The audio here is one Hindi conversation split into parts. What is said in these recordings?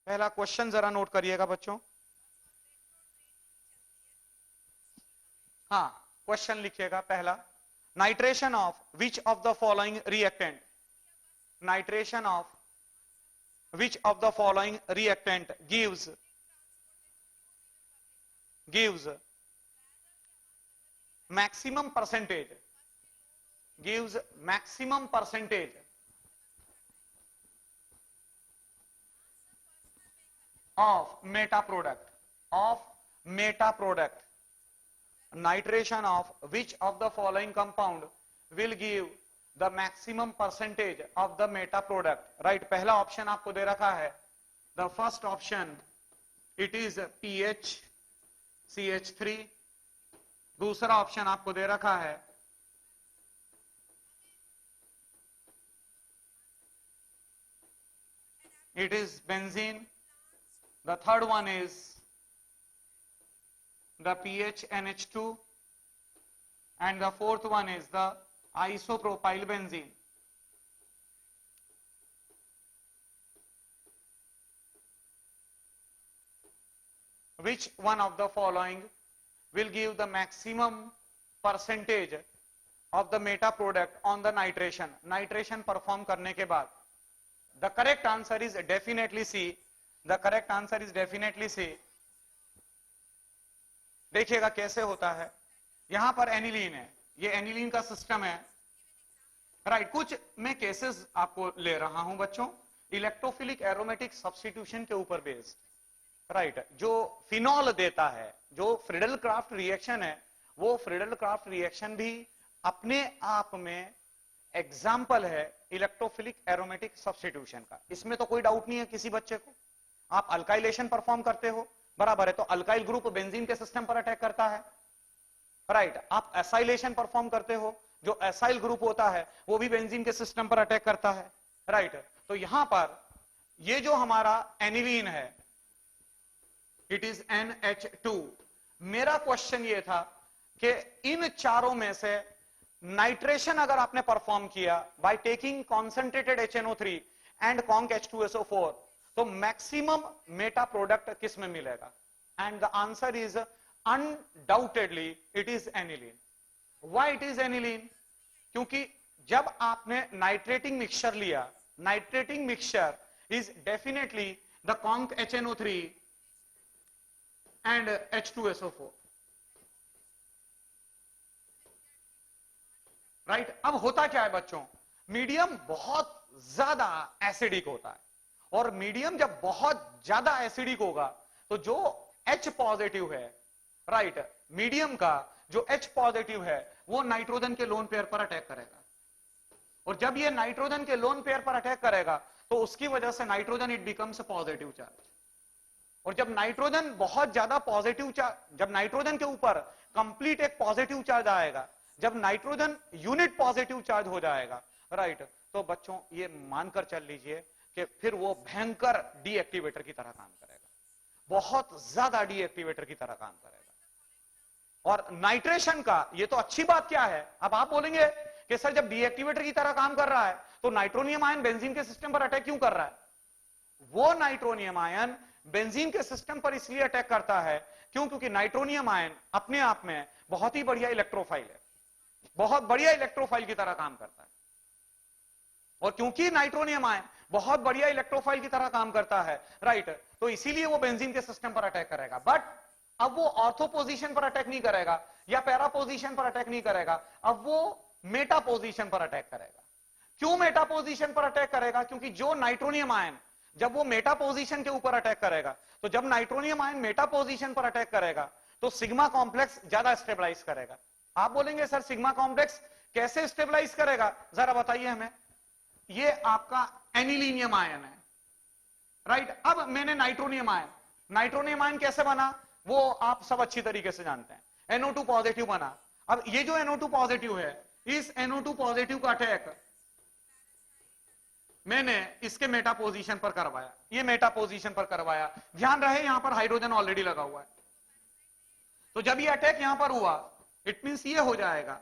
पहला क्वेश्चन जरा नोट करिएगा बच्चों। हाँ, क्वेश्चन लिखिएगा पहला, nitration of which of the following reactant, nitration of which of the following reactant gives maximum percentage of meta product, nitration of which of the following compound will give the maximum percentage of the meta product, right? पहला ऑप्शन आपको दे रखा है, the first option it is pH CH3, दूसरा ऑप्शन आपको दे रखा है it is benzene, the third one is the pH NH2, and the fourth one is the isopropyl benzene. Which one of the following will give the maximum percentage of the meta product on the nitration? Nitration perform करने के बाद the correct answer is definitely C. The correct answer is definitely C. देखिएगा कैसे होता है, यहां पर एनिलीन है, ये एनिलीन का सिस्टम है, राइट? कुछ मैं केसेस आपको ले रहा हूं बच्चों इलेक्ट्रोफिलिक एरोमेटिक सब्स्टिट्यूशन के ऊपर बेस्ड, राइट? जो फिनॉल देता है, जो फ्रीडल क्राफ्ट रिएक्शन है, वो फ्रीडल क्राफ्ट रिएक्शन भी अपने आप में एग्जाम्पल है इलेक्ट्रोफिलिक एरोमेटिक सब्स्टिट्यूशन का, इसमें तो कोई डाउट नहीं है किसी बच्चे को। आप अल्काइलेशन परफॉर्म करते हो, बराबर है, तो अल्काइल ग्रुप बेंजीन के सिस्टम पर अटैक करता है, राइट? आप एसाइलेशन परफॉर्म करते हो, जो एसाइल ग्रुप होता है वो भी बेंजीन के सिस्टम पर अटैक करता है, राइट? तो यहां पर ये जो हमारा एनिलीन है इट इज NH2। मेरा क्वेश्चन ये था कि इन चारों में से नाइट्रेशन अगर आपने परफॉर्म किया by taking concentrated HNO3 and conc H2SO4 तो मैक्सिमम मेटा प्रोडक्ट किस में मिलेगा? And the answer is undoubtedly it is aniline. Why it is aniline? क्योंकि जब आपने नाइट्रेटिंग मिक्सचर लिया, nitrating mixture is definitely the conc HNO3 and H2SO4, right? अब होता क्या है बच्चों, मीडियम बहुत ज्यादा एसिडिक होता है, और मीडियम जब बहुत ज्यादा एसिडिक होगा तो जो H पॉजिटिव है, राइट, मीडियम का जो H पॉजिटिव है वो नाइट्रोजन के लोन पेयर पर अटैक करेगा, और जब ये नाइट्रोजन के लोन पेयर पर अटैक करेगा तो उसकी वजह से nitrogen it becomes positive charge, और जब नाइट्रोजन बहुत ज्यादा पॉजिटिव चार्ज, जब नाइट्रोजन के ऊपर कंप्लीट एक पॉजिटिव चार्ज आएगा, जब नाइट्रोजन यूनिट पॉजिटिव चार्ज हो जाएगा, राइट, तो बच्चों ये मानकर चल लीजिए कि फिर वो भयंकर डीएक्टिवेटर की तरह काम करेगा, बहुत ज्यादा डीएक्टिवेटर की तरह काम करेगा। और नाइट्रेशन का ये तो अच्छी बात क्या है, अब आप बोलेंगे कि सर जब डीएक्टिवेटर की तरह काम कर रहा है तो नाइट्रोनियम आयन बेंजीन के सिस्टम पर अटैक क्यों कर रहा है? वो नाइट्रोनियम आयन बेंजीन के सिस्टम पर इसलिए अटैक करता है क्योंकि नाइट्रोनियम आयन अपने आप में बहुत ही बढ़िया इलेक्ट्रोफाइल है, बहुत बढ़िया इलेक्ट्रोफाइल की तरह काम करता है, और क्योंकि नाइट्रोनियम आयन बहुत बढ़िया इलेक्ट्रोफाइल की तरह काम करता है, राइट, तो इसीलिए वो बेंजीन के सिस्टम पर अटैक करेगा। बट अब वो ऑर्थो पोजीशन पर अटैक नहीं करेगा या पैरा पोजीशन पर अटैक नहीं करेगा, अब वो मेटा पोजीशन पर अटैक करेगा। क्यों मेटा पोजीशन पर अटैक करेगा? क्योंकि जो नाइट्रोनियम आयन जब वो मेटा पोजीशन के ऊपर अटैक करेगा, तो जब नाइट्रोनियम आयन मेटा पोजीशन पर अटैक करेगा तो सिग्मा कॉम्प्लेक्स ज्यादा स्टेबलाइज करेगा। आप बोलेंगे सर सिग्मा कॉम्प्लेक्स कैसे स्टेबलाइज करेगा, जरा बताइए हमें। ये आपका एनिलीनियम आयन है, राइट? अब मैंने नाइट्रोनियम आयन कैसे बना वो आप सब अच्छी तरीके से जानते हैं, NO2 पॉजिटिव बना। अब ये जो NO2 पॉजिटिव है, इस NO2 पॉजिटिव का अटैक मैंने इसके मेटा पोजीशन पर करवाया, ये मेटा पोजीशन पर करवाया, ध्यान रहे यहां पर हाइड्रोजन ऑलरेडी लगा हुआ है, तो जब ये अटैक यहां पर हुआ इट मींस ये हो जाएगा,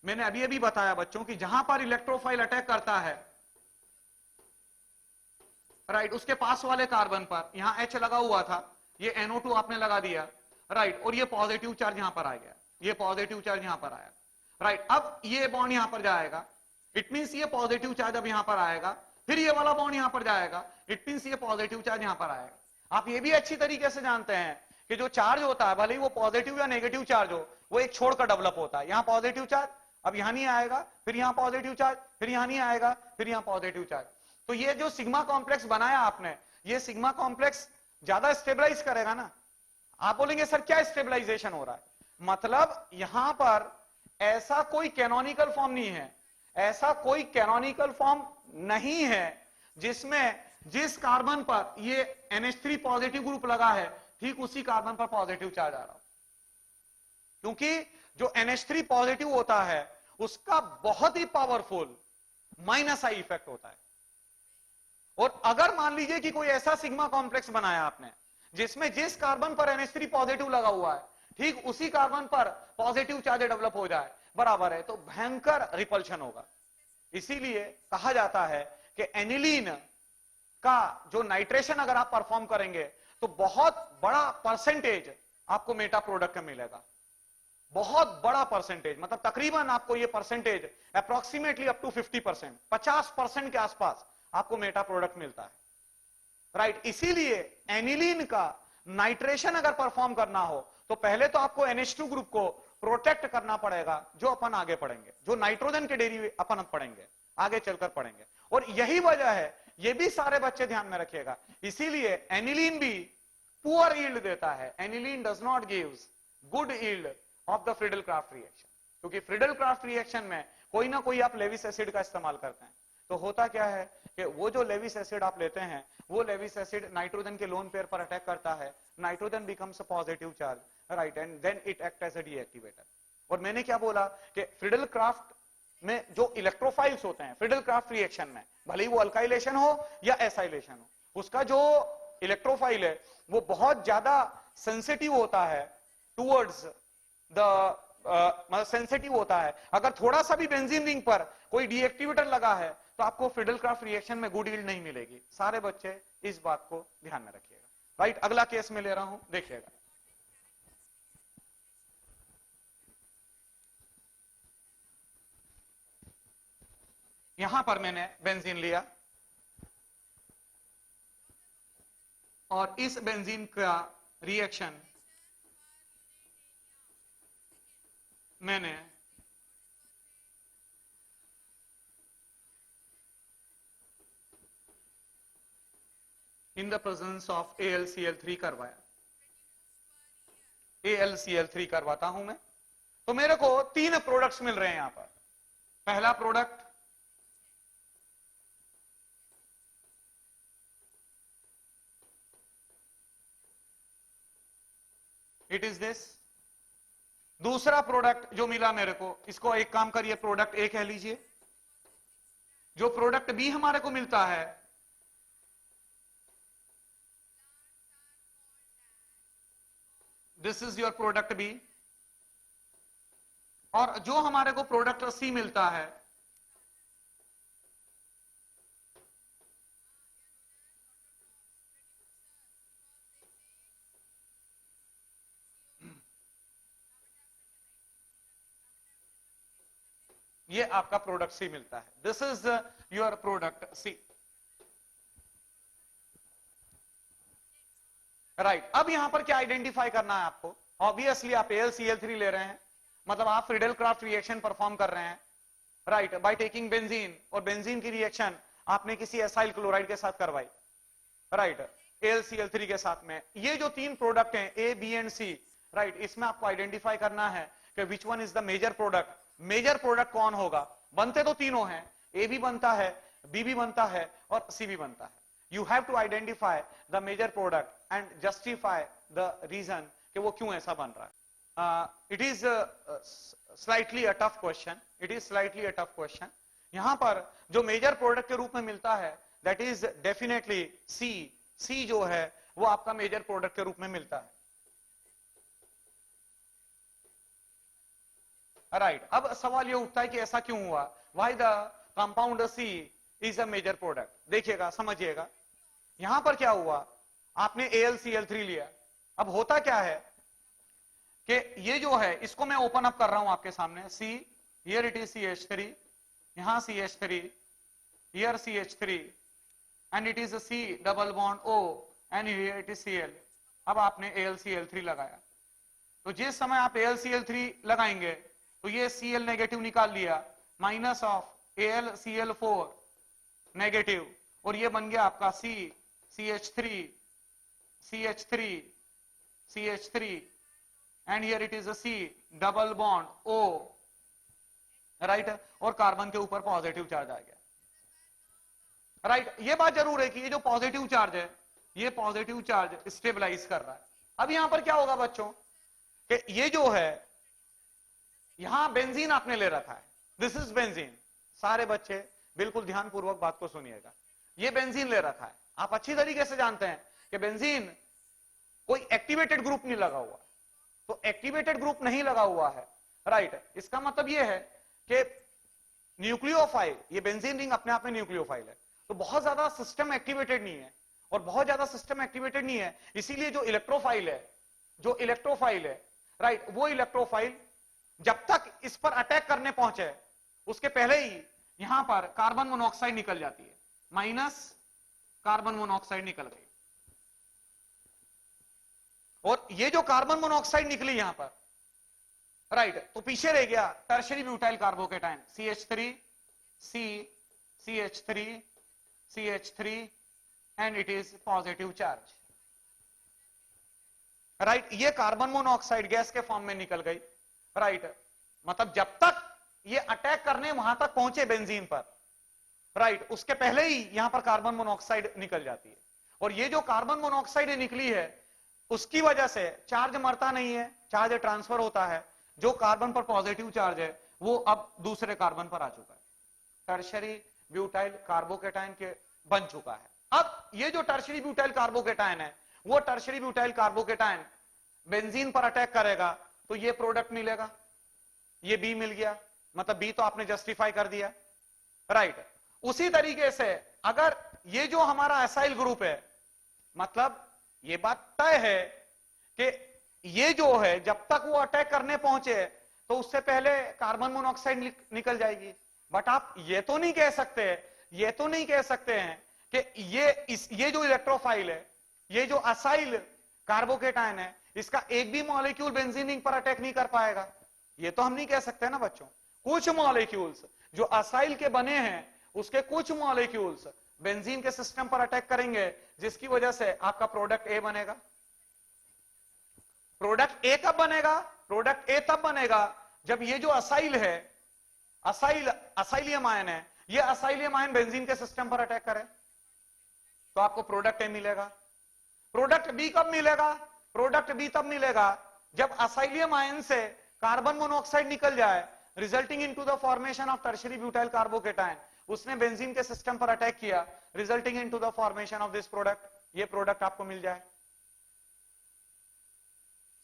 मैंने अभी अभी बताया बच्चों कि जहां पर इलेक्ट्रोफाइल अटैक करता है राइट, उसके पास वाले कार्बन पर यहां H लगा हुआ था, ये NO2 आपने लगा दिया, राइट, और ये पॉजिटिव चार्ज यहां पर आ गया, ये पॉजिटिव चार्ज यहां पर आया, राइट। अब ये बॉन्ड यहां पर जाएगा, इट मींस ये पॉजिटिव चार्ज अब यहां पर आएगा, फिर ये वाला बॉन्ड यहां पर जाएगा, इट मींस ये पॉजिटिव चार्ज यहां पर आएगा। आप ये भी अच्छी तरीके से जानते हैं कि जो चार्ज होता है, भले ही वो पॉजिटिव या नेगेटिव चार्ज हो, वो एक छोड़कर डेवलप होता है। यहां पॉजिटिव चार्ज, अब यहां नहीं आएगा, फिर यहां पॉजिटिव चार्ज, फिर यहां नहीं आएगा, फिर यहां पॉजिटिव चार्ज। तो ये जो सिग्मा कॉम्प्लेक्स बनाया आपने, ये सिग्मा कॉम्प्लेक्स ज्यादा स्टेबलाइज करेगा ना। आप बोलेंगे सर क्या स्टेबलाइजेशन हो रहा है, मतलब यहां पर ऐसा कोई कैनोनिकल फॉर्म नहीं है, ऐसा कोई कैनोनिकल फॉर्म नहीं है जिसमें जिस कार्बन पर ये NH3 पॉजिटिव ग्रुप लगा है, ठीक उसी कार्बन पर पॉजिटिव चार्ज आ रहा हो। क्योंकि जो NH3 पॉजिटिव होता है उसका बहुत ही पावरफुल माइनस आई इफेक्ट होता है। और अगर मान लीजिए कि कोई ऐसा सिग्मा कॉम्प्लेक्स बनाया आपने जिसमें जिस कार्बन पर NH3 पॉजिटिव लगा हुआ है, ठीक उसी कार्बन पर पॉजिटिव चार्ज डेवलप हो जाए, बराबर है, तो भयंकर रिपल्शन होगा। इसीलिए कहा जाता है कि एनिलीन का जो नाइट्रेशन अगर आप परफॉर्म करेंगे तो बहुत बड़ा परसेंटेज आपको मेटा प्रोडक्ट मिलेगा, बहुत बड़ा परसेंटेज, मतलब तकरीबन आपको ये परसेंटेज अप्रोक्सीमेटली अप टू 50%, 50% के आसपास आपको मेटा प्रोडक्ट मिलता है, राइट। इसीलिए एनिलीन का नाइट्रेशन अगर परफॉर्म करना हो तो पहले तो आपको NH2 ग्रुप को प्रोटेक्ट करना पड़ेगा, जो अपन आगे पढ़ेंगे, जो नाइट्रोजन के डेरिवेटिव अपन पढ़ेंगे, आगे चलकर पढ़ेंगे। और यही वजह है, ये भी सारे बच्चे ध्यान में रखिएगा, इसीलिए एनिलीन भी पुअर यील्ड देता है। Aniline does not gives good yield of the Friedel craft reaction, क्योंकि फ्रीडल क्राफ्ट रिएक्शन में कोई ना कोई आप लेविस एसिड का इस्तेमाल करते हैं। तो होता क्या है कि वो जो लेविस एसिड आप लेते हैं, वो लेविस एसिड नाइट्रोजन के लोन पेयर पर अटैक करता है, nitrogen becomes a positive charge, right, and then it act as a deactivator. और मैंने क्या बोला कि फ्रीडल क्राफ्ट में जो इलेक्ट्रोफाइल्स होते हैं फ्रीडल क्राफ्ट रिएक्शन में, भले ही वो अल्काइलेशन हो या एसाइलेशन हो, उसका जो इलेक्ट्रोफाइल है वो बहुत ज्यादा सेंसिटिव होता है टुवर्ड्स द मतलब सेंसिटिव होता है। अगर थोड़ा सा भी बेंजीन रिंग पर कोई डीएक्टिवेटर लगा है तो आपको फ्रीडल क्राफ्ट रिएक्शन में गुड यील्ड नहीं मिलेगी। सारे बच्चे इस बात को ध्यान में रखिएगा, राइट। अगला केस में ले रहा हूं, देखिएगा। यहां पर मैंने बेंजीन लिया और इस बेंजीन का रिएक्शन मैंने in the presence of AlCl3 करवाया, AlCl3 करवाता हूं मैं, तो मेरे को 3 प्रोडक्ट्स मिल रहे हैं यहां पर। पहला प्रोडक्ट इट इज दिस, दूसरा प्रोडक्ट जो मिला मेरे को, इसको एक काम करिए प्रोडक्ट ए कह लीजिए। जो प्रोडक्ट बी हमारे को मिलता है, this is your product B, और जो हमारे को प्रोडक्ट सी मिलता है, ये आपका प्रोडक्ट सी मिलता है। This is your product C, right. अब यहां पर क्या आइडेंटिफाई करना है आपको? ऑब्वियसली आप AlCl3 ले रहे हैं, मतलब आप फ्रीडल क्राफ्ट रिएक्शन परफॉर्म कर रहे हैं, राइट, बाय टेकिंग बेंजीन, और बेंजीन की रिएक्शन आपने किसी एसाइल क्लोराइड के साथ करवाई, राइट, AlCl3 के साथ में। ये जो 3 प्रोडक्ट हैं A, B and C, right, इसमें आपको आइडेंटिफाई करना है कि which one is the major product. Major product कौन होगा? बनते तो तीनों हैं, A भी बनता है, B भी बनता है और C भी बनता है। You have to identify the major product and justify the reason कि वो क्यों ऐसा बन रहा है। It is slightly a tough question. It is slightly a tough question. यहां पर जो मेजर प्रोडक्ट के रूप में मिलता है that is definitely C. C जो है वो आपका मेजर प्रोडक्ट के रूप में मिलता है, राइट। अब सवाल ये उठता है कि ऐसा क्यों हुआ? Why the compound C is a major product? देखिएगा, समझिएगा। यहां पर क्या हुआ, आपने AlCl3 लिया। अब होता क्या है कि ये जो है इसको मैं ओपन अप कर रहा हूं आपके सामने, C, here it is CH3, यहां CH3, here CH3 and it is a C double bond O and here it is Cl। अब आपने AlCl3 लगाया, तो जिस समय आप AlCl3 लगाएंगे तो ये Cl नेगेटिव निकाल लिया, माइनस ऑफ AlCl4 नेगेटिव, और ये बन गया आपका C, CH3, CH3, CH3 and here it is a C double bond O, right, और कार्बन के ऊपर पॉजिटिव चार्ज आ गया, राइट। ये बात जरूर है कि ये जो पॉजिटिव चार्ज है, ये पॉजिटिव चार्ज स्टेबलाइज कर रहा है। अब यहां पर क्या होगा बच्चों कि ये जो है यहां बेंजीन आपने ले रखा है, दिस इज बेंजीन। सारे बच्चे बिल्कुल ध्यानपूर्वक बात को सुनिएगा, ये बेंजीन ले रखा है। आप अच्छी तरीके से जानते हैं कि बेंजीन कोई एक्टिवेटेड ग्रुप नहीं लगा हुआ, तो एक्टिवेटेड ग्रुप नहीं लगा हुआ है, राइट। इसका मतलब यह है कि न्यूक्लियोफाइल, ये बेंजीन रिंग अपने आप में न्यूक्लियोफाइल है, तो बहुत ज्यादा सिस्टम एक्टिवेटेड नहीं है, और बहुत ज्यादा सिस्टम एक्टिवेटेड नहीं है, इसीलिए जो इलेक्ट्रोफाइल है, जो इलेक्ट्रोफाइल है, राइट, वो इलेक्ट्रोफाइल जब तक इस पर अटैक करने पहुंचे उसके पहले ही यहां पर कार्बन मोनोऑक्साइड निकल जाती है, माइनस कार्बन मोनोऑक्साइड निकल गई, और ये जो कार्बन मोनोऑक्साइड निकली यहां पर, राइट, तो पीछे रह गया tertiary butyl carbocation CH3, C, CH3, CH3 and it is positive charge, right. ये कार्बन मोनोऑक्साइड गैस के फॉर्म में निकल गई, राइट। मतलब जब तक ये अटैक करने वहां तक पहुंचे बेंजीन पर, राइट, उसके पहले ही यहां पर कार्बन मोनोऑक्साइड निकल जाती है, और ये जो कार्बन मोनोऑक्साइड निकली है उसकी वजह से चार्ज मरता नहीं है, चार्ज ट्रांसफर होता है। जो कार्बन पर पॉजिटिव चार्ज है वो अब दूसरे कार्बन पर आ चुका है, टर्शरी ब्यूटाइल कार्बोकेटायन के बन चुका है। अब ये जो टर्शरी ब्यूटाइल कार्बोकेटायन है, वो टर्शरी ब्यूटाइल कार्बोकेटायन बेंजीन पर अटैक करेगा तो ये प्रोडक्ट मिलेगा, ये बी मिल गया, मतलब बी तो आपने जस्टिफाई कर दिया, राइट। उसी तरीके से अगर ये जो हमारा एसाइल ग्रुप है, मतलब ये बात तय है कि ये जो है जब तक वो अटैक करने पहुंचे तो उससे पहले कार्बन मोनोऑक्साइड निकल जाएगी, बट आप ये तो नहीं कह सकते, ये तो नहीं कह सकते हैं कि ये जो इलेक्ट्रोफाइल है, ये जो असाइल कार्बोकेटायन है, इसका एक भी मॉलिक्यूल बेंजीन रिंग पर अटैक नहीं कर पाएगा, ये तो हम नहीं कह सकते ना बच्चों। कुछ मॉलिक्यूल्स जो असाइल के बने हैं, उसके कुछ मॉलिक्यूल्स बेंजीन के सिस्टम पर अटैक करेंगे, जिसकी वजह से आपका प्रोडक्ट ए बनेगा। प्रोडक्ट ए कब बनेगा? प्रोडक्ट ए तब बनेगा जब ये जो असाइल है, असाइलियम आयन है, ये असाइलियम आयन बेंजीन के सिस्टम पर अटैक करे तो आपको प्रोडक्ट ए मिलेगा। प्रोडक्ट बी कब मिलेगा? प्रोडक्ट बी तब मिलेगा जब असाइलियम आयन से कार्बन मोनोऑक्साइड निकल जाए, resulting into the formation of tertiary butyl carbocation. उसने बेंजीन के सिस्टम पर अटैक किया, resulting into the formation of this product. ये प्रोडक्ट आपको मिल जाए।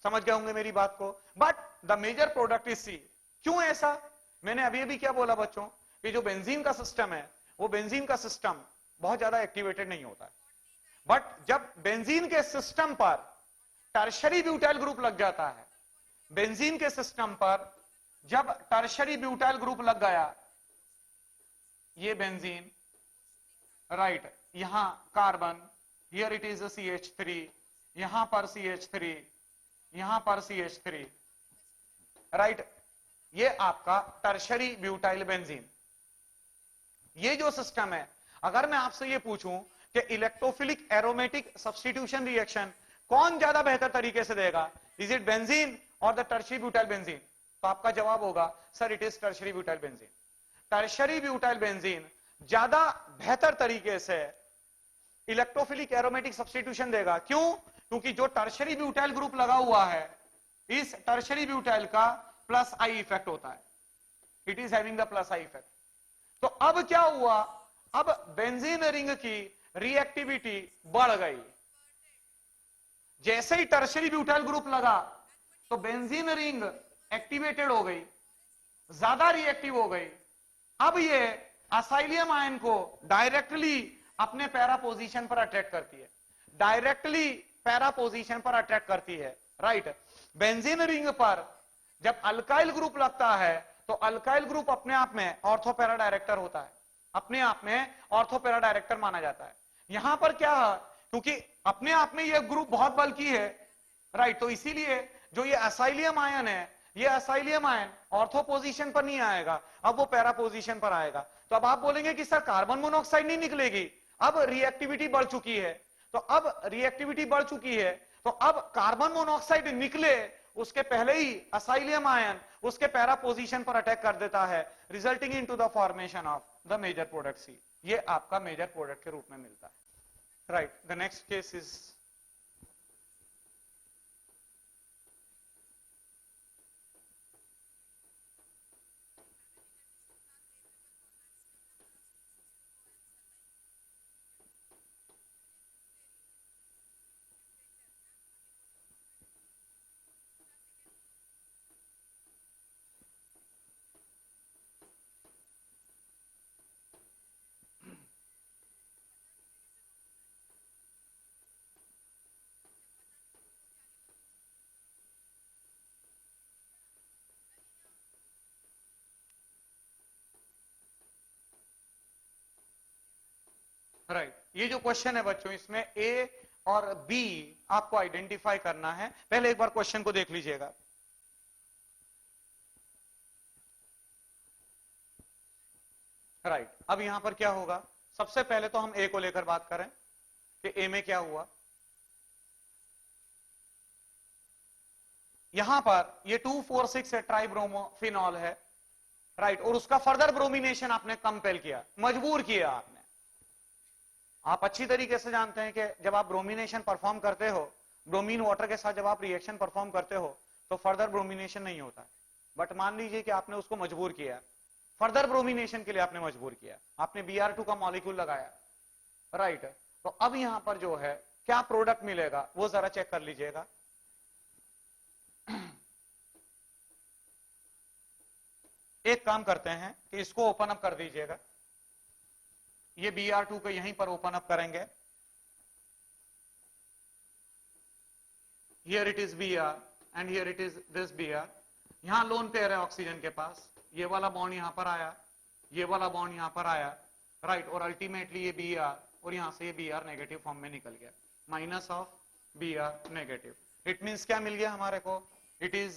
समझ गए होंगे मेरी बात को। But the major product is C. क्यों ऐसा? मैंने अभी अभी क्या बोला बच्चों कि जो बेंजीन का सिस्टम है, वो बेंजीन का सिस्टम बहुत ज्यादा एक्टिवेटेड नहीं होता है, बट जब बेंजीन के सिस्टम पर टर्शरी ब्यूटाइल ग्रुप लग जाता है, बेंजीन के सिस्टम पर जब टर्शरी ब्यूटाइल ग्रुप लग गया, ये बेंजीन, राइट, यहां carbon, here it is CH3, यहां पर CH3, यहां पर CH3, राइट, ये आपका टर्शरी ब्यूटाइल बेंजीन। ये जो सिस्टम है, अगर मैं आपसे ये पूछूं कि इलेक्ट्रोफिलिक एरोमेटिक सब्स्टिट्यूशन रिएक्शन कौन ज्यादा बेहतर तरीके से देगा, इज इट बेंजीन और द टर्शरी ब्यूटाइल बेंजीन, तो आपका जवाब होगा sir it is tertiary butyl benzene. Tertiary butyl benzene ज्यादा बेहतर तरीके से इलेक्ट्रोफिलिक एरोमेटिक सब्स्टिट्यूशन देगा। क्यों? क्योंकि जो टर्शरी ब्यूटाइल ग्रुप लगा हुआ है, इस टर्शरी ब्यूटाइल का प्लस आई इफेक्ट होता है, it is having the plus I effect. तो अब क्या हुआ? अब बेंजीन रिंग की रिएक्टिविटी बढ़ गई। जैसे ही टर्शरी ब्यूटाइल ग्रुप लगा तो बेंजीन रिंग एक्टिवेटेड हो गई, ज्यादा रिएक्टिव हो गई। अब ये असाइलियम आयन को डायरेक्टली अपने पैरा पोजीशन पर अट्रैक्ट करती है, डायरेक्टली पैरा पोजीशन पर अट्रैक्ट करती है, राइट। बेंजीन रिंग पर जब अल्काइल ग्रुप लगता है तो अल्काइल ग्रुप अपने आप में ऑर्थो पैरा डायरेक्टर होता है, अपने आप में ऑर्थो पैरा डायरेक्टर माना जाता है। यहां पर क्या है, क्योंकि अपने आप में यह ग्रुप बहुत बल्कि है, राइट, तो इसीलिए जो ये असाइलियम आयन है, ये असाइलियम आयन ऑर्थो पोजीशन पर नहीं आएगा, अब वो पैरा पोजीशन पर आएगा। तो अब आप बोलेंगे कि सर कार्बन मोनोऑक्साइड नहीं निकलेगी, अब रिएक्टिविटी बढ़ चुकी है, तो अब रिएक्टिविटी बढ़ चुकी है, तो अब कार्बन मोनोऑक्साइड निकले उसके पहले ही असाइलियम आयन उसके पैरा पोजीशन पर अटैक कर देता है, resulting into the formation of the major product C. ये आपका मेजर प्रोडक्ट के रूप में मिलता है, right. The next case is right. ये जो क्वेश्चन है बच्चों, इसमें ए और बी आपको आइडेंटिफाई करना है। पहले एक बार क्वेश्चन को देख लीजिएगा। राइट, अब यहां पर क्या होगा, सबसे पहले तो हम ए को लेकर बात करें कि ए में क्या हुआ। यहां पर ये 2,4,6 ट्राइब्रोमोफिनॉल है, राइट, और उसका फर्दर ब्रोमिनेशन आपने कंपेल किया, मजबूर किया आपने। आप अच्छी तरीके से जानते हैं कि जब आप ब्रोमिनेशन परफॉर्म करते हो, ब्रोमीन वाटर के साथ जब आप रिएक्शन परफॉर्म करते हो तो फर्दर ब्रोमिनेशन नहीं होता है, बट मान लीजिए कि आपने उसको मजबूर किया, फर्दर ब्रोमिनेशन के लिए आपने मजबूर किया, आपने Br2 का मॉलिक्यूल लगाया, राइट। तो अब यहां पर जो है क्या प्रोडक्ट मिलेगा वो जरा चेक कर लीजिएगा। एक काम करते हैं कि इसको ओपन अप कर दीजिएगा, ये Br2 को यहीं पर ओपन अप करेंगे, here it is Br and here it is this Br। यहां लोन पेयर है ऑक्सीजन के पास, ये वाला बॉन्ड यहां पर आया, ये वाला बॉन्ड यहां पर आया, राइट, और अल्टीमेटली ये Br, और यहां से ये Br नेगेटिव फॉर्म में निकल गया, minus of Br negative. It means क्या मिल गया हमारे को, इट इज,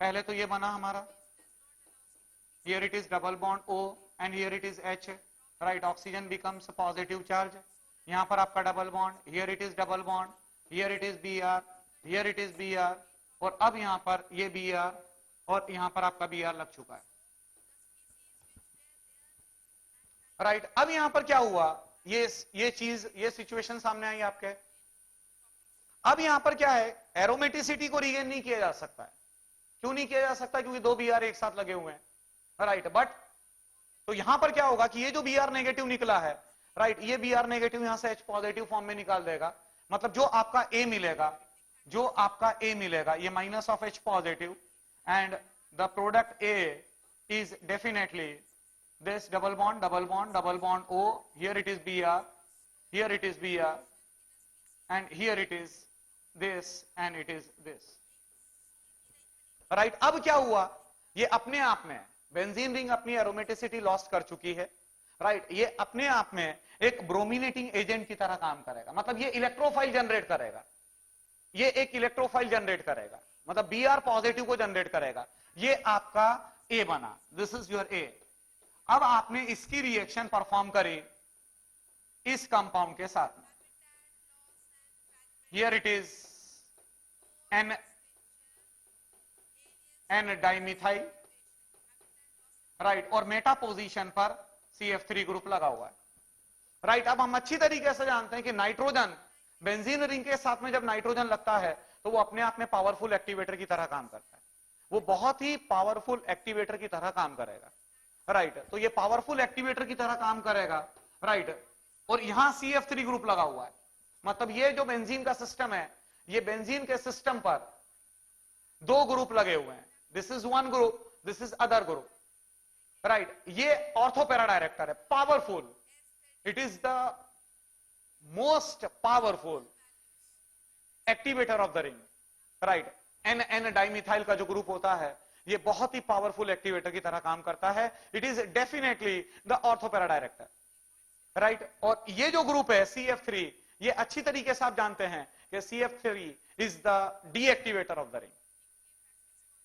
पहले तो ये बना हमारा, here it is double bond O and here it is H, right, oxygen becomes positive charge, यहां पर आपका double bond, here it is double bond, here it is Br, here it is Br, और अब यहां पर ये Br और यहां पर आपका Br लग चुका है, राइट। अब यहां पर क्या हुआ, ये चीज, ये सिचुएशन सामने आई आपके। अब यहां पर क्या है, एरोमेटिसिटी को रीगेन नहीं किया जा सकता है। क्यों नहीं किया जा सकता, क्योंकि दो Br एक साथ लगे हुए हैं, राइट। बट तो यहां पर क्या होगा कि ये जो Br नेगेटिव निकला है, राइट, ये Br नेगेटिव यहां से H पॉजिटिव फॉर्म में निकाल देगा, मतलब जो आपका A मिलेगा, जो आपका A मिलेगा, ये minus of H positive, and the product A is definitely this double bond, double bond, double bond O, here it is Br, here it is Br, and here it is this, and it is this, right। अब क्या हुआ, ये अपने आप में बेंजीन रिंग अपनी एरोमेटिसिटी लॉस्ट कर चुकी है, राइट, ये अपने आप में एक ब्रोमिनेटिंग एजेंट की तरह काम करेगा, मतलब ये इलेक्ट्रोफाइल जनरेट करेगा, ये एक इलेक्ट्रोफाइल जनरेट करेगा, मतलब Br पॉजिटिव को जनरेट करेगा, ये आपका A बना, दिस इज योर A। अब आपने इसकी रिएक्शन परफॉर्म करी इस कंपाउंड के साथ में, here it is an dimethyl, right, और मेटा पोजीशन पर CF3 ग्रुप लगा हुआ है, राइट। अब हम अच्छी तरीके से जानते हैं कि नाइट्रोजन, बेंजीन रिंग के साथ में जब नाइट्रोजन लगता है तो वो अपने आप में पावरफुल एक्टिवेटर की तरह काम करता है, वो बहुत ही पावरफुल एक्टिवेटर की तरह काम करेगा, राइट। तो ये पावरफुल एक्टिवेटर की तरह काम करेगा, राइट, और यहां CF3 ग्रुप लगा हुआ है, मतलब ये जो बेंजीन का सिस्टम है, ये बेंजीन के सिस्टम पर दो ग्रुप लगे हुए हैं, this is one group, this is other group, right. ये ऑर्थो पैरा डायरेक्टर है, powerful, it is the most powerful activator of the ring, right. N dimethyl का जो ग्रुप होता है ये बहुत ही पावरफुल एक्टिवेटर की तरह काम करता है। It is definitely the ortho para director, right. और ये जो ग्रुप है CF3, ये अच्छी तरीके से आप जानते हैं कि CF3 is the deactivator of the ring,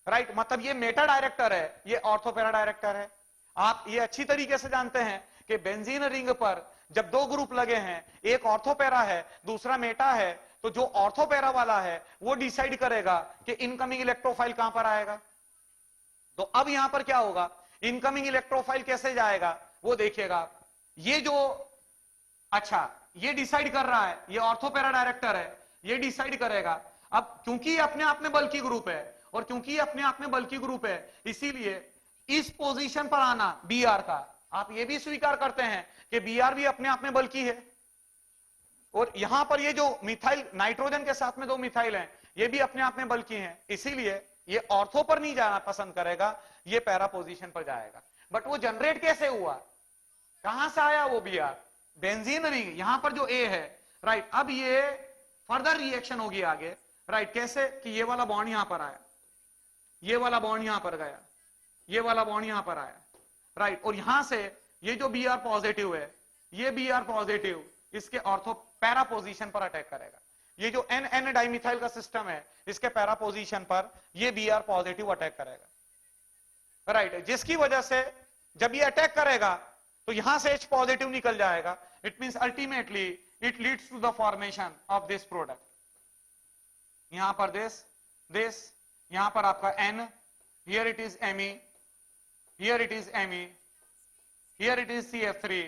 right. मतलब ये मेटा डायरेक्टर है, ये ऑर्थोपैरा डायरेक्टर है। आप ये अच्छी तरीके से जानते हैं कि बेंजीन रिंग पर जब दो ग्रुप लगे हैं, एक ऑर्थोपैरा है दूसरा मेटा है, तो जो ऑर्थोपैरा वाला है वो डिसाइड करेगा कि इनकमिंग इलेक्ट्रोफाइल कहां पर आएगा। तो अब यहां पर क्या होगा, इनकमिंग इलेक्ट्रोफाइल कैसे जाएगा वो देखिएगा। ये जो, अच्छा, ये डिसाइड कर रहा है, ये ऑर्थोपैरा डायरेक्टर है, ये डिसाइड करेगा। अब क्योंकि ये अपने आप में बल्की ग्रुप है और क्योंकि ये अपने आप में बल्की ग्रुप है, इसीलिए इस पोजीशन पर आना Br का, आप ये भी स्वीकार करते हैं कि Br भी अपने आप में बल्की है। और यहां पर ये जो मिथाइल नाइट्रोजन के साथ में दो मिथाइल हैं, ये भी अपने आप में बल्की हैं, इसीलिए ये ऑर्थो पर नहीं जाना पसंद करेगा, ये पैरा पोजीशन पर जाएगा। बट वो जनरेट कैसे हुआ, कहां से आया वो Br, बेंजीन रिंग, यहां पर जो A है, राइट। अब ये फर्दर रिएक्शन होगी आगे, राइट। कैसे कि ये वाला बॉन्ड यहां पर आया, ये वाला बॉन्ड यहां पर गया, ये वाला बॉन्ड यहां पर आया, राइट। और यहां से ये जो Br पॉजिटिव है, ये Br पॉजिटिव इसके ऑर्थो पैरा पोजीशन पर अटैक करेगा। ये जो N डाइमिथाइल का सिस्टम है, इसके पैरा पोजीशन पर ये Br पॉजिटिव अटैक करेगा, राइट। जिसकी वजह से जब ये अटैक करेगा तो यहां से H पॉजिटिव निकल जाएगा। It means ultimately it leads to the formation of this product. यहां पर दिस यहां पर आपका N, here it is Me, here it is Me, here it is CF3,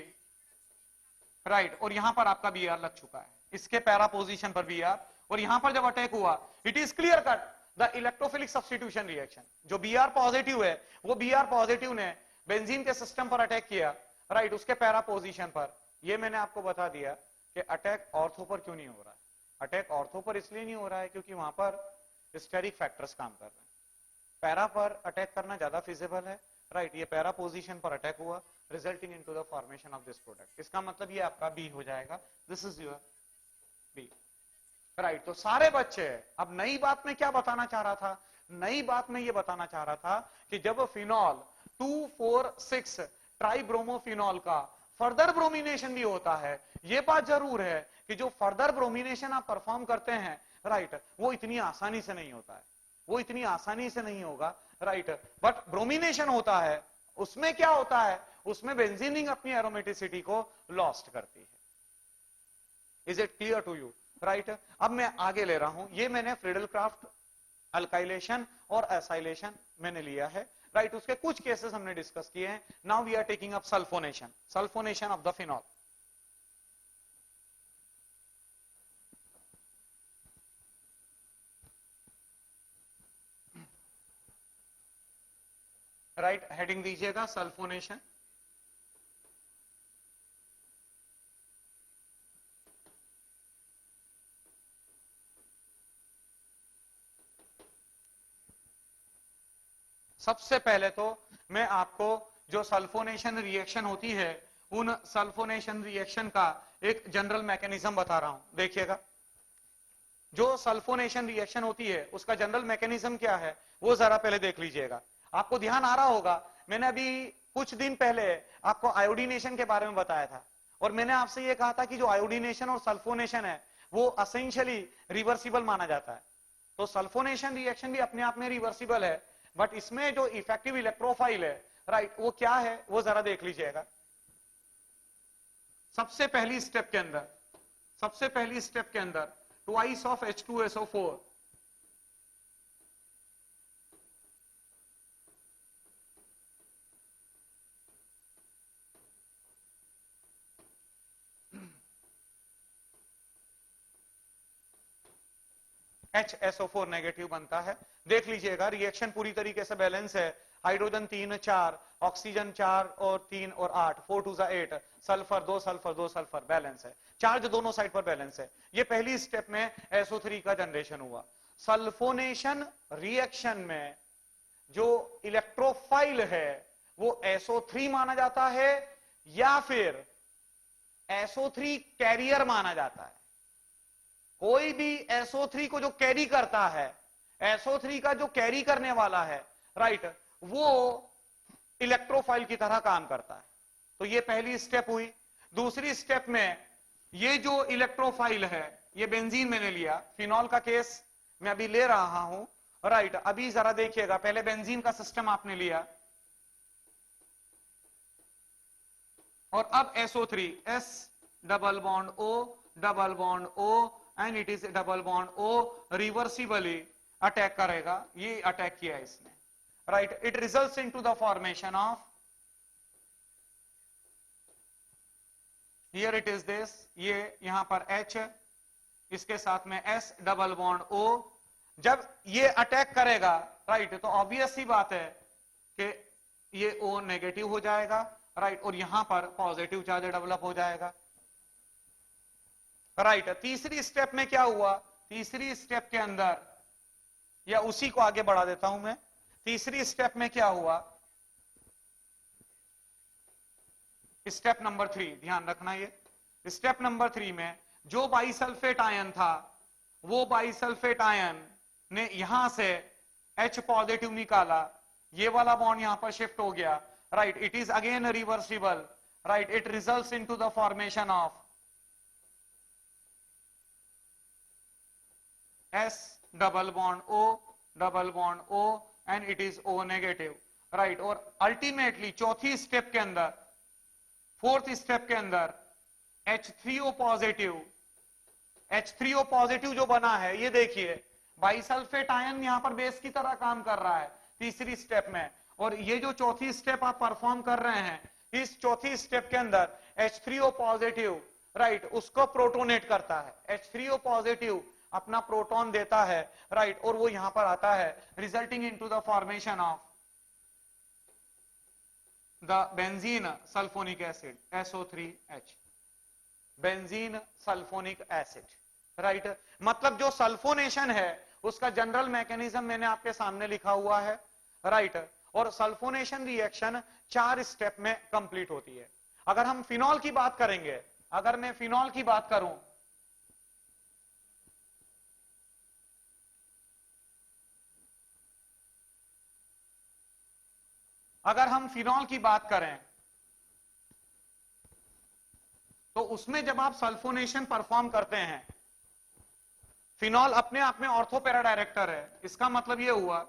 right. और यहां पर आपका Br लग चुका है, इसके पैरा पोजीशन पर Br। और यहां पर जब अटैक हुआ, it is clear cut the electrophilic substitution reaction. जो Br पॉजिटिव है, वो Br पॉजिटिव ने बेंजीन के सिस्टम पर अटैक किया, राइट, उसके पैरा पोजीशन पर। ये मैंने आपको बता दिया कि अटैक ऑर्थो पर क्यों नहीं हो रहा है। अटैक ऑर्थो पर इसलिए नहीं हो रहा है क्योंकि वहां पर स्टेरिक फैक्टर्स काम कर रहे हैं। पैरा पर अटैक करना ज्यादा फिजिबल है, राइट। ये पैरा पोजीशन पर अटैक हुआ, resulting into the formation of this product. इसका मतलब ये आपका बी हो जाएगा, this is your B, right. तो सारे बच्चे, अब नई बात में क्या बताना चाह रहा था, नई बात में ये बताना चाह रहा था कि जब फिनॉल 2,4,6 ट्राइब्रोमोफिनॉल का फर्दर ब्रोमिनेशन भी होता है, ये बात जरूर है कि जो फर्दर ब्रोमिनेशन आप परफॉर्म करते हैं, राइट, वो इतनी आसानी से नहीं होता है, वो इतनी आसानी से नहीं होगा, राइट। बट ब्रोमिनेशन होता है, उसमें क्या होता है, उसमें बेंजीन रिंग अपनी एरोमेटिसिटी को लॉस्ट करती है। Is it clear to you, right. अब मैं आगे ले रहा हूं, ये मैंने फ्रीडलक्राफ्ट अल्काइलेशन और एसाइलेशन मैंने लिया है, राइट। उसके कुछ केसेस हमने डिस्कस किए हैं। Now we are taking up sulphonation of the phenol. Right, heading दीजिएगा सल्फोनेशन। सबसे पहले तो मैं आपको जो सल्फोनेशन रिएक्शन होती है, उन सल्फोनेशन रिएक्शन का एक जनरल मैकेनिज्म बता रहा हूं। देखिएगा, जो सल्फोनेशन रिएक्शन होती है उसका जनरल मैकेनिज्म क्या है वो जरा पहले देख लीजिएगा। आपको ध्यान आ रहा होगा, मैंने अभी कुछ दिन पहले आपको आयोडीनेशन के बारे में बताया था, और मैंने आपसे यह कहा था कि जो आयोडीनेशन और सल्फोनेशन है वो असेंशियली रिवर्सिबल माना जाता है। तो सल्फोनेशन रिएक्शन भी अपने आप में रिवर्सिबल है, बट इसमें जो इफेक्टिव इलेक्ट्रोफाइल है, राइट, वो क्या है वो जरा देख लीजिएगा। सबसे पहली स्टेप के अंदर twice of H2SO4, HSO4 negative बनता है। देख लीजिएगा, रिएक्शन पूरी तरीके से बैलेंस है। हाइड्रोजन 3 4, ऑक्सीजन 4 और 3 और 8, 4 2 8, सल्फर 2 सल्फर 2 सल्फर, बैलेंस है। चार्ज दोनों साइड पर बैलेंस है। ये पहली स्टेप में SO3 का जनरेशन हुआ। सल्फोनेशन रिएक्शन में जो इलेक्ट्रोफाइल है वो SO3 माना जाता है, या फिर SO3 कैरियर माना जाता है। कोई भी SO3 को जो कैरी करता है, SO3 का जो कैरी करने वाला है, राइट, वो इलेक्ट्रोफाइल की तरह काम करता है। तो ये पहली स्टेप हुई। दूसरी स्टेप में ये जो इलेक्ट्रोफाइल है, ये बेंजीन मैंने लिया, फिनॉल का केस मैं अभी ले रहा हूं, राइट। अभी जरा देखिएगा, पहले बेंजीन का सिस्टम आपने लिया और अब SO3, S double bond O double bond O and it is double bond O reversibly attack करेगा। ये अटैक किया है इसने, right. It results into the formation of, here it is this, ये यहां पर H, इसके साथ में S डबल बॉन्ड O। जब ये अटैक करेगा, राइट, तो ऑब्वियस सी बात है कि ये O नेगेटिव हो जाएगा, राइट, और यहां पर पॉजिटिव चार्ज डेवलप हो जाएगा, राइट। तीसरी स्टेप में क्या हुआ? तीसरी स्टेप के अंदर, या उसी को आगे बढ़ा देता हूं मैं, तीसरी स्टेप में क्या हुआ? स्टेप नंबर 3, ध्यान रखना, ये स्टेप नंबर 3 में जो बाइसल्फेट आयन था, वो बाइसल्फेट आयन ने यहां से H पॉजिटिव निकाला, ये वाला बॉन्ड यहां पर शिफ्ट हो गया, right. It is again reversible, right. It results into the formation of S double bond O double bond O and it is O negative, right. और अल्टीमेटली चौथी स्टेप के अंदर, फोर्थ स्टेप के अंदर H3O पॉजिटिव, H3O पॉजिटिव जो बना है, ये देखिए बाइसल्फेट आयन यहां पर बेस की तरह काम कर रहा है तीसरी स्टेप में, और ये जो चौथी स्टेप आप परफॉर्म कर रहे हैं, इस चौथी स्टेप के अंदर H3O पॉजिटिव, राइट, उसको प्रोटोनेट करता है। H3O पॉजिटिव अपना प्रोटॉन देता है, राइट, और वो यहां पर आता है, resulting into the formation of the benzene sulphonic acid SO3H, benzene sulphonic acid, right. मतलब जो सल्फोनेशन है उसका जनरल मैकेनिज्म मैंने आपके सामने लिखा हुआ है, राइट। और सल्फोनेशन रिएक्शन 4 स्टेप में कंप्लीट होती है। अगर हम फिनॉल की बात करेंगे, अगर मैं फिनॉल की बात करूं, अगर हम फिनॉल की बात करें तो उसमें जब आप सल्फोनेशन परफॉर्म करते हैं, फिनॉल अपने आप में ऑर्थो पैरा डायरेक्टर है। इसका मतलब यह हुआ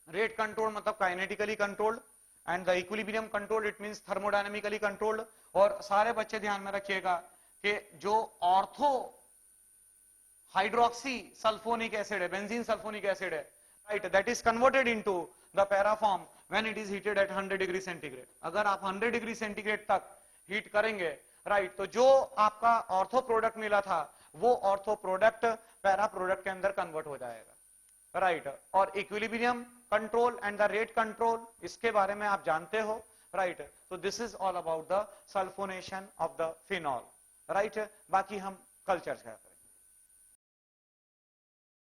रेट कंट्रोल मतलब kinetically controlled, and the equilibrium control it means thermodynamically controlled. और सारे बच्चे ध्यान में रखिएगा कि जो ऑर्थो हाइड्रोक्सी सल्फोनिक एसिड है, बेंजीन सल्फोनिक एसिड है, right, that is converted into the para form when it is heated at 100 degree centigrade. अगर आप 100 डिग्री सेंटीग्रेड तक हीट करेंगे, राइट, तो जो आपका ऑर्थो प्रोडक्ट मिला था वो ऑर्थो प्रोडक्ट पैरा प्रोडक्ट के अंदर कन्वर्ट हो जाएगा, राइट। और equilibrium control and the rate control, इसके बारे में आप जानते हो, राइट। तो this is all about the sulphonation of the phenol, right. बाकी हम कल चर्चा करेंगे।